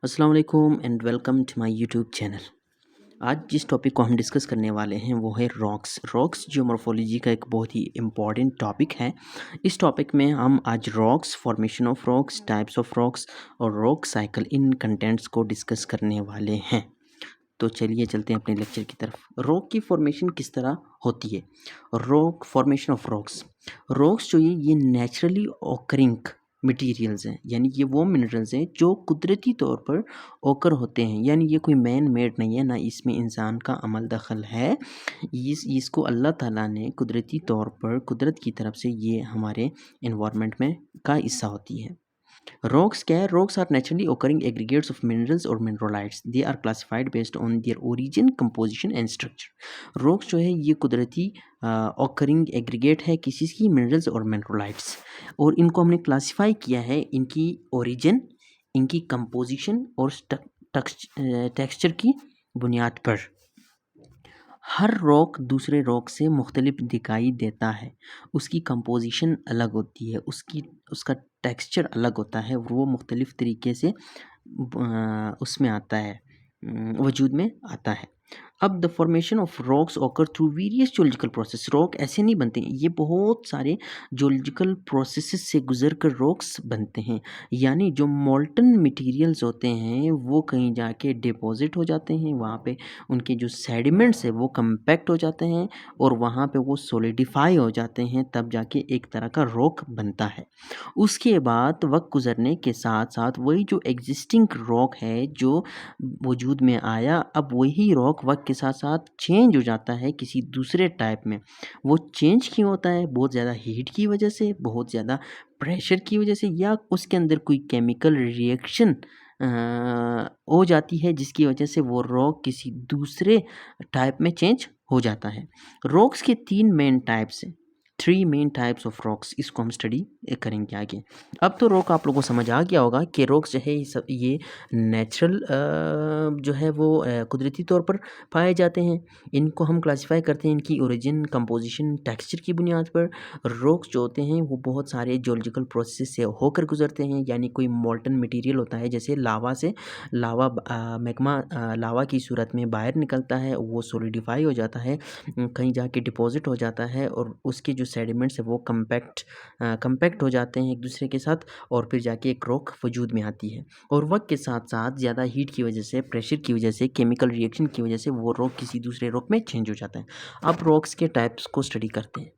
अस्सलाम वालेकुम and welcome to my YouTube channel. आज जिस टॉपिक को हम डिस्कस करने वाले हैं वो है रॉक्स। रॉक्स जियोमॉर्फोलॉजी का एक बहुत ही इम्पॉर्टेंट टॉपिक है। इस टॉपिक में हम आज rocks, formation of rocks, types of rocks और रॉक साइकिल इन कंटेंट्स को डिस्कस करने वाले हैं। तो चलिए चलते हैं अपने लेक्चर की तरफ। रॉक की फॉर्मेशन किस तरह होती है? Rock formation of rocks. Rocks जो ये नेचुरली ऑकरिंग मटेरियल्स हैं, यानी ये वो मिनरल्स हैं जो कुदरती तौर पर ओकर होते हैं, यानी ये कोई मैन मेड नहीं है, ना इसमें इंसान का अमल दखल है। इसको अल्लाह ताला ने कुदरती तौर पर, कुदरत की तरफ से ये हमारे इन्वायरमेंट में का हिस्सा होती है। रॉक्स क्या है? Rocks are naturally occurring aggregates of minerals or mineralites. They are classified based on their origin, composition and structure. Rocks जो है ये कुदरती occurring aggregate है किसी की मिनरल्स और मिनरलाइट्स, और इनको हमने क्लासीफाई किया है इनकी ओरिजिन, इनकी कंपोजिशन और टेक्सचर की बुनियाद पर। हर रॉक दूसरे रॉक से मुख्तलिफ दिखाई देता है, उसकी कंपोजिशन अलग होती है, उसका टेक्सचर अलग होता है, वो मुख्तलिफ तरीके से उसमें आता है, वजूद में आता है। अब the formation of rocks occur through various zoological process. Rock ऐसे नहीं बनते, ये बहुत सारे जोलॉजिकल प्रोसेसेस से गुजर कर रॉक्स बनते हैं, यानी जो मोल्टन मटेरियल्स होते हैं वो कहीं जाके डिपॉजिट हो जाते हैं, वहाँ पे उनके जो सेडिमेंट्स है वो कंपैक्ट हो जाते हैं और वहाँ पे वो सॉलिडिफाई हो जाते हैं, तब जाके एक तरह का रॉक बनता है। उसके बाद वक्त गुजरने के साथ साथ वही जो एग्जिस्टिंग रॉक है जो वजूद में आया, अब वही रॉक वक्त के साथ साथ चेंज हो जाता है किसी दूसरे टाइप में। वो चेंज क्यों होता है? बहुत ज़्यादा हीट की वजह से, बहुत ज़्यादा प्रेशर की वजह से, या उसके अंदर कोई केमिकल रिएक्शन हो जाती है जिसकी वजह से वो रॉक किसी दूसरे टाइप में चेंज हो जाता है। रॉक्स के 3 मेन टाइप्स हैं, 3 मेन टाइप्स ऑफ रॉक्स, इसको हम स्टडी करेंगे आगे। अब तो रॉक आप लोगों को समझ आ गया होगा कि रॉक्स जो है ये नेचुरल जो है वो कुदरती तौर पर पाए जाते हैं। इनको हम क्लासिफाई करते हैं इनकी ओरिजिन, कंपोजिशन, टेक्सचर की बुनियाद पर। रॉक्स जो होते हैं वो बहुत सारे जियोलॉजिकल प्रोसेस से होकर गुजरते हैं, यानी कोई मोल्टन मटेरियल होता है, जैसे लावा से मैग्मा लावा की सूरत में बाहर निकलता है, वो सॉलिडिफाई हो जाता है, कहीं जाके डिपॉजिट हो जाता है और उसके जो सेडिमेंट्स है वो कंपैक्ट हो जाते हैं एक दूसरे के साथ, और फिर जाके एक रॉक वजूद में आती है। और वक्त के साथ साथ ज़्यादा हीट की वजह से, प्रेशर की वजह से, केमिकल रिएक्शन की वजह से वो रॉक किसी दूसरे रॉक में चेंज हो जाता है। अब रॉक्स के टाइप्स को स्टडी करते हैं।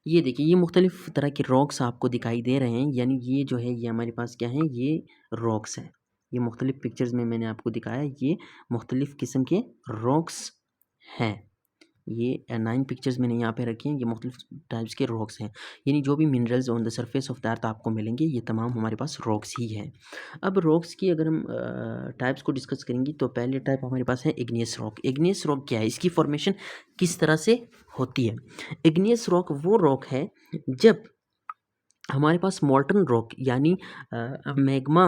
ये देखिए, ये मुख्तलिफ तरह के रॉक्स आपको दिखाई दे रहे हैं, यानी ये जो है ये हमारे पास क्या है, ये रॉक्स हैं। ये मुख्तलिफ पिक्चर्स में मैंने आपको दिखाया, ये मुख्तलिफ किस्म के रॉक्स हैं। ये 9 पिक्चर्स मैंने यहाँ पे रखी हैं, ये मुख्तलिफ टाइप्स के रॉक्स हैं, यानी जो भी minerals on the surface of the अर्थ आपको मिलेंगे ये तमाम हमारे पास रॉक्स ही हैं। अब रॉक्स की अगर हम टाइप्स को डिस्कस करेंगे तो पहले टाइप हमारे पास है इग्नियस रॉक। इग्नियस रॉक क्या है? इसकी फॉर्मेशन किस तरह से होती है? इग्नियस रॉक वो रॉक है जब हमारे पास मोल्टन रॉक यानी मैग्मा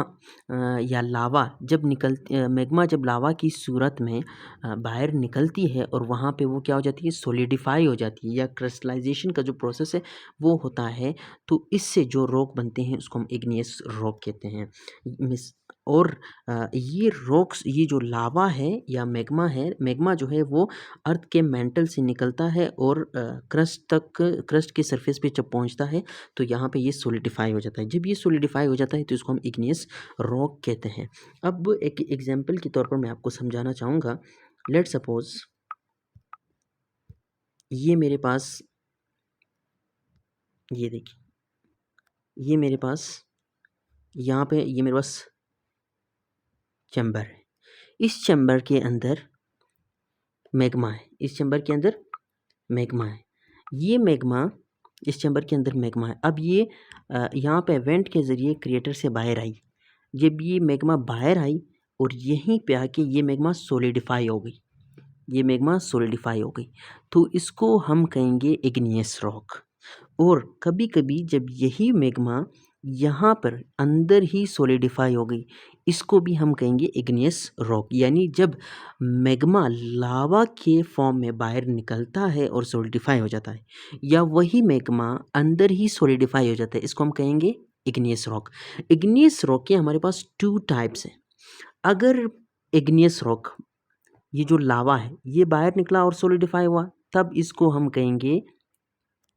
या लावा मैग्मा जब लावा की सूरत में बाहर निकलती है और वहाँ पे वो क्या हो जाती है, सॉलिडिफाई हो जाती है, या क्रिस्टलाइजेशन का जो प्रोसेस है वो होता है, तो इससे जो रॉक बनते हैं उसको हम इग्नियस रॉक कहते हैं। मिस और ये रॉक्स, ये जो लावा है या मैग्मा है, मैग्मा जो है वो अर्थ के मेंटल से निकलता है और क्रस्ट के सरफेस पे जब पहुँचता है तो यहाँ पे ये सॉलिडिफाई हो जाता है। जब ये सॉलिडिफाई हो जाता है तो इसको हम इग्नियस रॉक कहते हैं। अब एक एग्जांपल के तौर पर मैं आपको समझाना चाहूँगा। लेट्स सपोज ये मेरे पास, ये देखिए, ये मेरे पास यहाँ पे ये मेरे पास चैम्बर है। इस चैम्बर के अंदर मैग्मा है, इस चैम्बर के अंदर मैग्मा है। ये मैग्मा इस चैम्बर के अंदर मैग्मा है। अब ये यहाँ पे वेंट के ज़रिए क्रिएटर से बाहर आई। जब ये मैग्मा बाहर आई और यहीं पे आके ये मैग्मा सॉलिडिफाई हो गई, ये मैग्मा सॉलिडिफाई हो गई, तो इसको हम कहेंगे इग्नियस रॉक। और कभी-कभी जब यही मैग्मा यहाँ पर अंदर ही सॉलिडिफाई हो गई, इसको भी हम कहेंगे इग्नियस रॉक। यानी जब मैग्मा लावा के फॉर्म में बाहर निकलता है और सॉलिडिफाई हो जाता है, या वही मैग्मा अंदर ही सॉलिडिफाई हो जाता है, इसको हम कहेंगे इग्नियस रॉक। इग्नियस रॉक के हमारे पास 2 टाइप्स हैं। अगर इग्नियस रॉक, ये जो लावा है, ये बाहर निकला और सॉलिडिफाई हुआ, तब इसको हम कहेंगे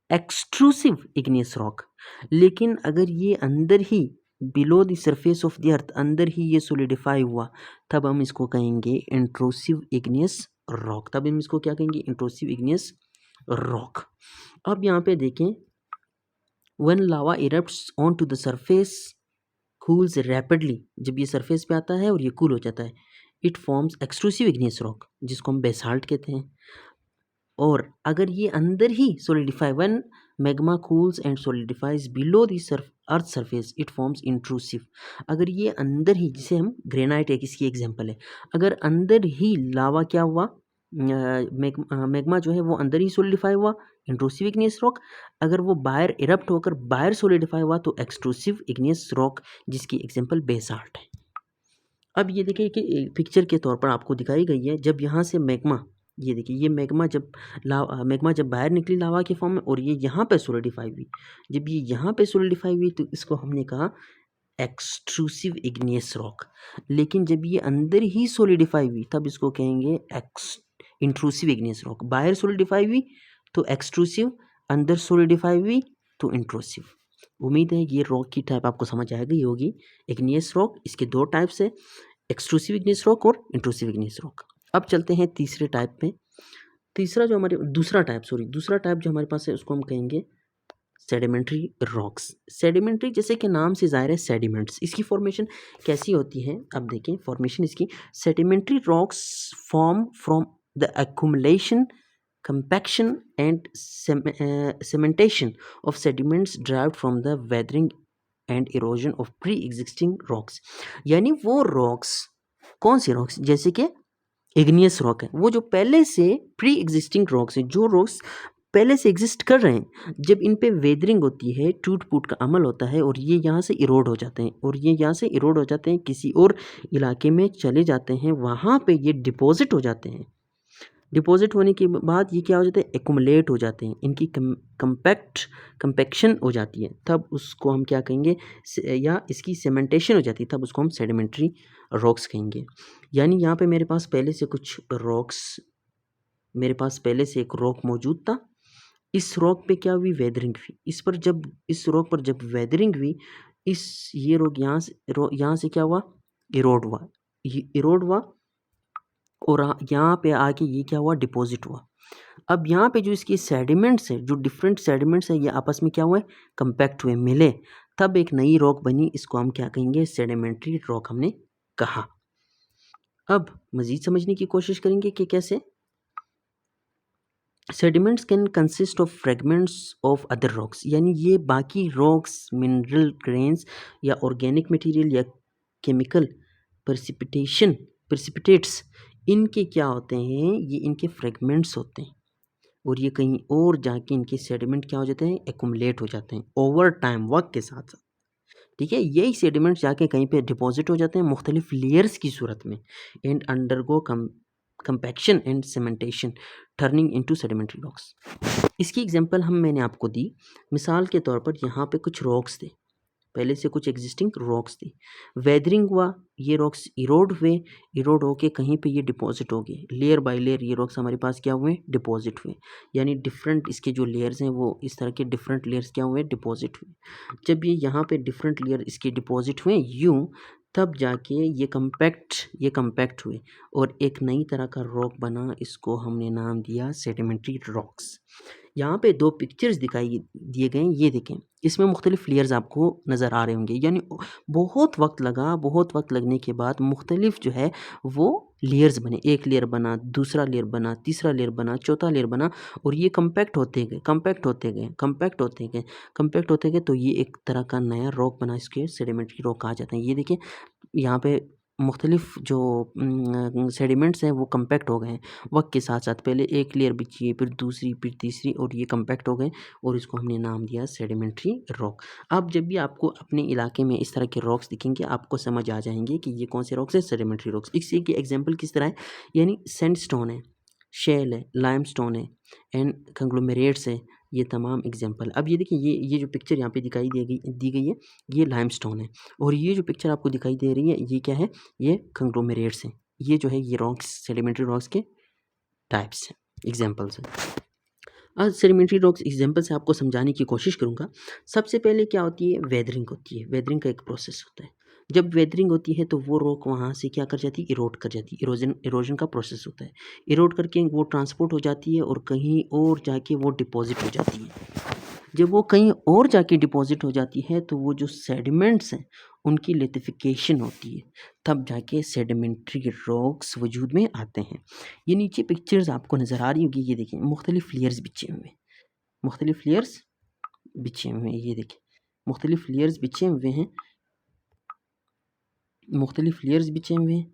एक्सट्रूसिव इग्नियस रॉक। लेकिन अगर ये अंदर ही below the surface of the earth अंदर ही ये सॉलिडिफाई हुआ, तब हम इसको कहेंगे इंट्रूसिव इग्नियस रॉक। तब हम इसको क्या कहेंगे? Intrusive igneous rock. अब यहाँ पे देखें, when lava erupts on to the surface cools rapidly, जब ये सरफेस पे आता है और ये कूल हो जाता है, it forms extrusive igneous rock, जिसको हम बेसाल्ट कहते हैं। और अगर ये अंदर ही solidify, when magma cools and solidifies below the earth surface, it forms intrusive. अगर ये अंदर ही, जिसे हम ग्रेनाइट एक इसकी एग्जांपल है, अगर अंदर ही लावा क्या हुआ, मैग्मा जो है वो अंदर ही सॉलिडिफाई हुआ, इंट्रूसिव इग्नियस रॉक। अगर वो बाहर इरप्ट होकर बाहर सॉलिडिफाई हुआ तो एक्सट्रूसिव इग्नियस रॉक, जिसकी एग्जांपल बेसाल्ट है। अब ये देखिए कि पिक्चर के तौर पर आपको दिखाई गई है, जब यहाँ से मैग्मा, ये देखिए ये मैग्मा जब बाहर निकली लावा के फॉर्म में और ये यहाँ पे सॉलिडिफाई हुई, जब ये यहाँ पे सॉलिडिफाई हुई तो इसको हमने कहा एक्सट्रूसिव इग्नियस रॉक। लेकिन जब ये अंदर ही सॉलिडिफाई हुई तब इसको कहेंगे इंट्रूसिव इग्नियस रॉक। बाहर सॉलिडिफाई हुई तो एक्सट्रूसिव, अंदर सॉलिडिफाई हुई तो इंट्रूसिव। उम्मीद है ये रॉक की टाइप आपको समझ आ गई होगी। इग्नियस रॉक, इसके 2 टाइप्स है, एक्सट्रूसिव इग्नियस रॉक और इंट्रूसिव इग्नियस रॉक। अब चलते हैं तीसरे टाइप पे। दूसरा टाइप जो हमारे पास है उसको हम कहेंगे सेडिमेंट्री रॉक्स। सेडिमेंट्री जैसे कि नाम से ज़ाहिर है सेडिमेंट्स, इसकी फॉर्मेशन कैसी होती है? अब देखें फॉर्मेशन इसकी। Sedimentary rocks form from the accumulation, compaction and cementation of sediments derived from the weathering and erosion of pre-existing rocks। यानी वो रॉक्स, कौन सी रॉक्स? जैसे कि इग्नियस रॉक है, वो जो पहले से प्री एग्जिस्टिंग रॉक्स हैं, जो रॉक्स पहले से एग्जिस्ट कर रहे हैं, जब इन पे वेदरिंग होती है, टूट फूट का अमल होता है और ये यहाँ से इरोड हो जाते हैं, और ये यहाँ से इरोड हो जाते हैं, किसी और इलाके में चले जाते हैं, वहाँ पे ये डिपॉजिट हो जाते हैं। डिपॉजिट होने के बाद ये क्या हो जाते हैं? एक्युमुलेट हो जाते हैं, इनकी कंपैक्शन हो जाती है, तब उसको हम क्या कहेंगे? या इसकी सेमेंटेशन हो जाती है, तब उसको हम सेडिमेंट्री रॉक्स कहेंगे। यानी यहाँ पे मेरे पास पहले से एक रॉक मौजूद था, इस रॉक पे क्या हुई? वेदरिंग हुई। इस रॉक पर जब वेदरिंग हुई, ये रॉक यहाँ से क्या हुआ? इरोड हुआ और यहाँ पे आके ये क्या हुआ? डिपॉजिट हुआ। अब यहाँ पे जो इसके सेडिमेंट्स हैं, जो डिफरेंट सेडिमेंट्स हैं, ये आपस में क्या हुए? कंपैक्ट हुए, मिले, तब एक नई रॉक बनी, इसको हम क्या कहेंगे? सेडिमेंट्री रॉक हमने कहा। अब मज़ीद समझने की कोशिश करेंगे कि कैसे। Sediments can consist of fragments of other rocks, यानी ये बाकी रॉक्स, मिनरल ग्रेन्स या ऑर्गेनिक मटेरियल या केमिकल प्रेसिपिटेट्स, इनके क्या होते हैं? ये इनके फ्रेगमेंट्स होते हैं और ये कहीं और जाके इनके सेडिमेंट क्या हो जाते हैं? एक्युमुलेट हो जाते हैं ओवर टाइम, वक्त के साथ साथ। ठीक है, यही सेडिमेंट्स जाके कहीं पे डिपॉजिट हो जाते हैं मुख्तलिफ लेयर्स की सूरत में, and undergo compaction and cementation, turning into sedimentary rocks. इसकी एग्जांपल मैंने आपको दी। मिसाल के तौर पर यहाँ पे कुछ रॉक्स थे, पहले से कुछ एग्जिस्टिंग रॉक्स थी, वेदरिंग हुआ, ये रॉक्स इरोड होके कहीं पे ये डिपॉजिट हो गए, लेयर बाय लेयर ये रॉक्स हमारे पास क्या हुए? डिपॉजिट हुए। यानी डिफरेंट इसके जो लेयर्स हैं वो इस तरह के डिफरेंट लेयर्स क्या हुए? डिपॉजिट हुए। जब ये यहाँ पे डिफरेंट लेयर इसके डिपॉजिट हुए यूँ, तब जाके ये कंपैक्ट हुए और एक नई तरह का रॉक बना, इसको हमने नाम दिया सेडिमेंट्री रॉक्स। यहाँ पे 2 पिक्चर्स दिखाई दिए गए हैं, ये देखें, इसमें मुख्तलिफ लेयर्स आपको नज़र आ रहे होंगे। यानी बहुत वक्त लगने के बाद मुख्तलिफ जो है वो लेयर्स बने, एक लेयर बना, दूसरा लेयर बना, तीसरा लेयर बना, चौथा लेयर बना, और ये कंपैक्ट होते गए, तो ये एक तरह का नया रॉक बना, इसके सेडिमेंट्री रॉक कहा जाता है। ये देखिए यहाँ पे मुख्तलिफ जो सेडिमेंट्स हैं वो कंपैक्ट हो गए हैं वक्त के साथ साथ। पहले एक लेयर बिछी है, फिर दूसरी, फिर तीसरी, और ये कंपैक्ट हो गए और इसको हमने नाम दिया सेडिमेंट्री रॉक। अब जब भी आपको अपने इलाके में इस तरह के रॉक्स दिखेंगे, आपको समझ आ जाएंगे कि ये कौन से रॉक्स हैं? Sedimentary rocks. इसी की एग्जांपल किस तरह है? यानी सैंडस्टोन है, शेल है, लाइमस्टोन है, एंड कंग्लोमेरेट्स है, ये तमाम एग्जाम्पल। अब ये देखिए, ये जो पिक्चर यहाँ पे दी गई है, ये लाइमस्टोन है। और ये जो पिक्चर आपको दिखाई दे रही है, ये क्या है? ये कंग्लोमेरेट्स हैं। ये जो है ये रॉक्स, सेडिमेंट्री रॉक्स के टाइप्स हैं, एग्जाम्पल्स हैं। आज सेडिमेंट्री रॉक्स एग्जाम्पल से आपको समझाने की कोशिश करूँगा। सबसे पहले क्या होती है? वेदरिंग होती है। वेदरिंग का एक प्रोसेस होता है। जब वेदरिंग होती है तो वो रॉक वहाँ से क्या कर जाती है? इरोड कर जाती है। इरोजन का प्रोसेस होता है। इरोड करके वो ट्रांसपोर्ट हो जाती है और कहीं और जाके वो डिपॉजिट हो जाती है। जब वो कहीं और जाके डिपॉजिट हो जाती है तो वो जो सेडिमेंट्स हैं उनकी लिथिफिकेशन होती है, तब जाके सेडिमेंट्री रॉक्स वजूद में आते हैं। ये नीचे पिक्चर्स आपको नज़र आ रही होगी, ये देखिए मुख्तलिफ लेयर्स बिछे हुए हैं, मुख्तलिफ लेयर्स बिछे हुए हैं, ये देखिए मुख्तलिफ लेयर्स बिछे हुए हैं, मुख्तलिफ लेयर्स बिछे हुए हैं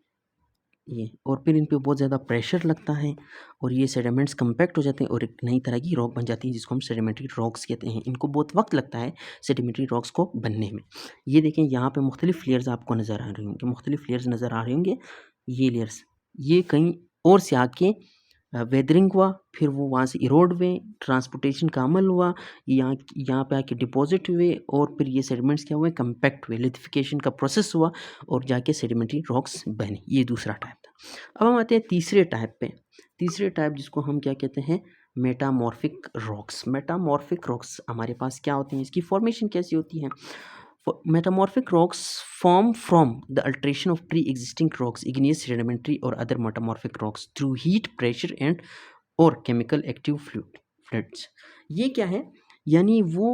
ये, और फिर इन पे बहुत ज़्यादा प्रेशर लगता है और ये सेडिमेंट्स कंपैक्ट हो जाते हैं और एक नई तरह की रॉक बन जाती है जिसको हम सेडिमेंट्री रॉक्स कहते हैं। इनको बहुत वक्त लगता है सेडिमेंट्री रॉक्स को बनने में। ये देखें यहाँ पे मुख्तलिफ लेयर्स आपको नज़र आ रहे होंगे, मुख्तलिफ लेयर्स नज़र आ रहे होंगे। ये लेयर्स ये कहीं और से आके वेदरिंग हुआ, फिर वो वहाँ से इरोड हुए, ट्रांसपोर्टेशन का अमल हुआ, यहाँ पे आके डिपॉजिट हुए और फिर ये सेडिमेंट्स क्या हुए? कंपैक्ट हुए, लिथिफिकेशन का प्रोसेस हुआ और जाके सेडिमेंट्री रॉक्स बने। ये दूसरा टाइप था। अब हम आते हैं तीसरे टाइप पे। तीसरे टाइप जिसको हम क्या कहते हैं? Metamorphic rocks. मेटामॉर्फिक रॉक्स हमारे पास क्या होते हैं? इसकी फॉर्मेशन कैसी होती है? Metamorphic rocks form from the alteration of pre-existing rocks, igneous, sedimentary or other metamorphic rocks through heat, pressure and or chemical active fluids। ये क्या है? यानी वो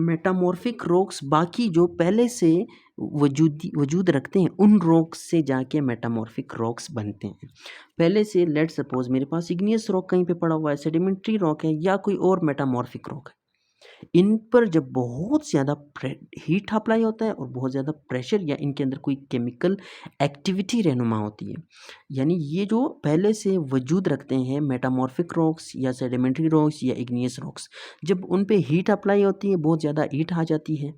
मेटामॉर्फिक रॉक्स बाकी जो पहले से वजूद रखते हैं उन रॉक्स से जाके मेटामॉर्फिक रॉक्स बनते हैं। पहले से लेट सपोज मेरे पास इग्नियस रॉक कहीं पे पड़ा हुआ है, सेडिमेंट्री रॉक है या कोई और मेटामॉर्फिक रॉक है, इन पर जब बहुत ज़्यादा हीट अप्लाई होता है और बहुत ज़्यादा प्रेशर या इनके अंदर कोई केमिकल एक्टिविटी रहनुमा होती है, यानी ये जो पहले से वजूद रखते हैं मेटामॉर्फिक रॉक्स या सेडिमेंट्री रॉक्स या इग्नियस रॉक्स, जब उन पे हीट अप्लाई होती है, बहुत ज़्यादा हीट आ जाती है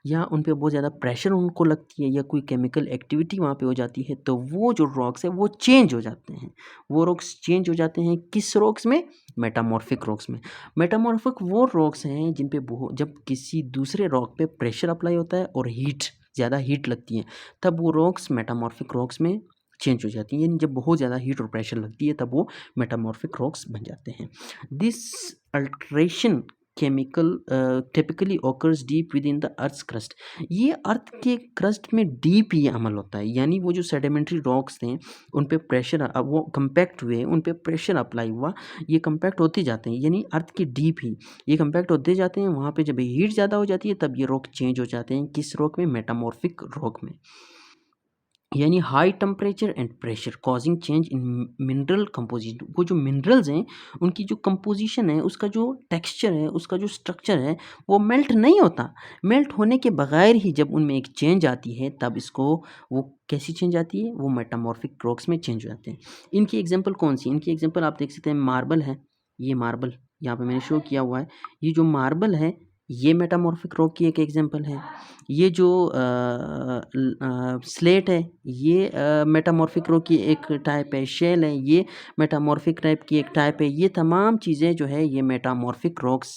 या उन पे बहुत ज़्यादा प्रेशर उनको लगती है या कोई केमिकल एक्टिविटी वहाँ पे हो जाती है, तो वो जो रॉक्स है वो चेंज हो जाते हैं। वो रॉक्स चेंज हो जाते हैं किस रॉक्स में? मेटामॉर्फिक रॉक्स में। मेटामॉर्फिक वो रॉक्स हैं जिन पे जब किसी दूसरे रॉक पे प्रेशर अप्लाई होता है और ज़्यादा हीट लगती है, तब वो रॉक्स मेटामॉर्फिक रॉक्स में चेंज हो जाती हैं। यानी जब बहुत ज़्यादा हीट और प्रेशर लगती है तब वो मेटामॉर्फिक रॉक्स बन जाते हैं। This alteration chemical typically occurs deep within the earth's crust. ये अर्थ के क्रस्ट में डीप ये अमल होता है, यानी वो जो सेडिमेंट्री रॉक्स थे उन पे प्रेशर वो कंपैक्ट हुए, उन पे प्रेशर अप्लाई हुआ, ये कंपैक्ट होते जाते हैं, यानी अर्थ के डीप ही ये कंपैक्ट होते जाते हैं। वहाँ पे जब हीट ज़्यादा हो जाती है तब ये रॉक चेंज हो जाते हैं। किस रॉक में? मेटामॉर्फिक रॉक में। यानी high temperature and pressure causing change in mineral composition. वो जो मिनरल्स हैं उनकी जो कंपोजिशन है, उसका जो टेक्सचर है, उसका जो स्ट्रक्चर है, वो मेल्ट नहीं होता। मेल्ट होने के बगैर ही जब उनमें एक चेंज आती है तब इसको वो कैसी चेंज आती है? वो मेटामॉर्फिक रॉक्स में चेंज हो जाते हैं। इनकी एग्जांपल कौन सी? इनकी एग्जांपल आप देख सकते हैं, मार्बल है, ये मार्बल यहाँ पे मैंने शो किया हुआ है। ये जो मार्बल है ये मेटामॉर्फिक रॉक की एक एग्जांपल है। ये जो स्लेट है ये मेटामॉर्फिक रॉक की एक टाइप है। शेल है ये मेटामॉर्फिक टाइप की एक टाइप है। ये तमाम चीज़ें जो है ये मेटामॉर्फिक रॉक्स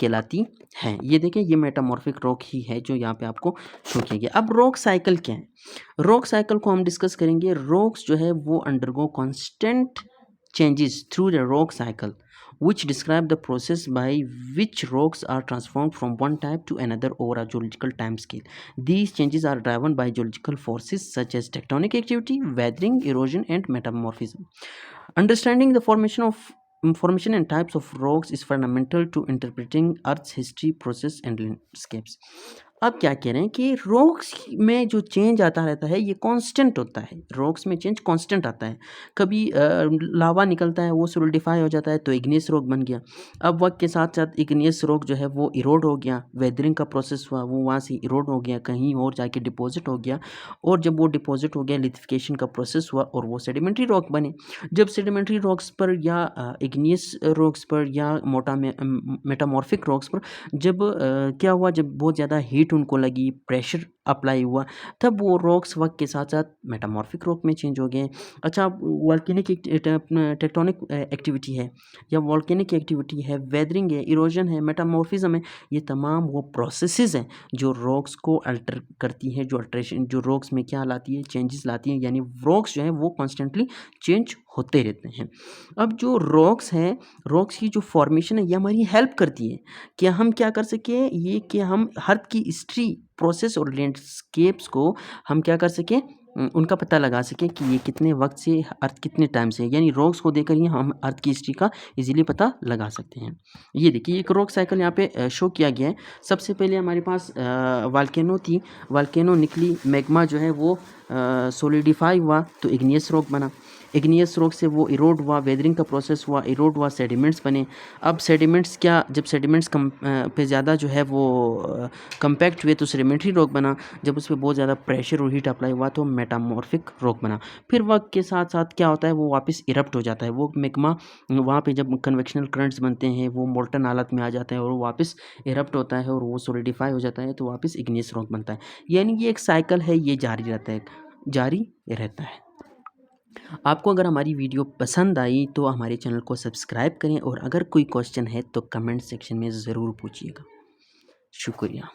कहलाती हैं। ये देखें ये मेटामॉर्फिक रॉक ही है जो यहाँ पे आपको शो किया गया। अब रॉक साइकिल क्या है? रॉक साइकिल को हम डिस्कस करेंगे। रॉक्स जो है वो undergo constant changes through the rock cycle, which describe the process by which rocks are transformed from one type to another over a geological time scale. These changes are driven by geological forces such as tectonic activity, weathering, erosion, and metamorphism. Understanding the formation and types of rocks is fundamental to interpreting Earth's history, process, and landscapes. अब क्या कह रहे हैं कि rocks में जो change आता रहता है ये कांस्टेंट होता है। रॉक्स में चेंज कांस्टेंट आता है। कभी लावा निकलता है, वो सोलिडिफाई हो जाता है तो इग्नियस रॉक बन गया। अब वक्त के साथ साथ इग्नियस रॉक जो है वो इरोड हो गया, वेदरिंग का प्रोसेस हुआ, वो वहाँ से इरोड हो गया, कहीं और जाके डिपॉजिट हो गया, और जब वो डिपॉजिट हो गया लिथिफिकेशन का प्रोसेस हुआ और वो सेडिमेंट्री रॉक बने। जब सेडिमेंट्री रॉक्स पर या इग्नियस रॉक्स पर या मेटामॉर्फिक रॉक्स पर जब क्या हुआ, जब बहुत ज़्यादा हीट उनको लगी, प्रेशर अप्लाई हुआ, तब वो रॉक्स वक्त के साथ साथ मेटामॉर्फिक रॉक में चेंज हो गए। अच्छा, वॉल्केनिक टेक्टोनिक एक्टिविटी है या वॉल्केनिक एक्टिविटी है, वेदरिंग है, इरोजन है, मेटामॉर्फिज्म है, ये तमाम वो प्रोसेसेस हैं जो रॉक्स को अल्टर करती हैं, जो अल्ट्रेशन जो रॉक्स में क्या लाती है, चेंजेस लाती हैं, यानी रॉक्स जो हैं वो कॉन्स्टेंटली चेंज होते रहते हैं। अब जो रॉक्स हैं, रॉक्स की जो फॉर्मेशन है ये हमारी हेल्प करती है कि हम क्या कर सकें, ये कि हम अर्थ की हिस्ट्री, प्रोसेस और लैंडस्केप्स को हम क्या कर सकें, उनका पता लगा सकें कि ये कितने वक्त से, अर्थ कितने टाइम से, यानी रॉक्स को देखकर ही हम अर्थ की हिस्ट्री का इजीली पता लगा सकते हैं। ये देखिए एक रॉक साइकिल यहाँ पे शो किया गया है। सबसे पहले हमारे पास वाल्केनो थी, वाल्केनो निकली, मैग्मा जो है वो सोलिडिफाई हुआ तो इग्नियस रॉक बना, इग्नियस रॉक से वो इरोड हुआ, वेदरिंग का प्रोसेस हुआ, इरोड हुआ, सेडिमेंट्स बने। अब सेडिमेंट्स क्या, जब सेडिमेंट्स पे ज़्यादा जो है वो कंपैक्ट हुए तो सेडिमेंट्री रॉक बना, जब उस पर बहुत ज़्यादा प्रेशर और हीट अप्लाई हुआ तो मेटामॉर्फिक रॉक बना। फिर वक्त के साथ साथ क्या होता है, वो वापस इरप्ट हो जाता है, वो मैग्मा वहाँ पे जब कन्वेक्शनल करंट्स बनते हैं वो मोल्टन हालत में आ जाते हैं और वो वापस इरप्ट होता है और वो सॉलिडिफाई हो जाता है तो वापस इग्नियस रॉक बनता है। यानी ये एक साइकिल है, ये जारी रहता है, जारी रहता है। आपको अगर हमारी वीडियो पसंद आई तो हमारे चैनल को सब्सक्राइब करें और अगर कोई क्वेश्चन है तो कमेंट सेक्शन में ज़रूर पूछिएगा। शुक्रिया।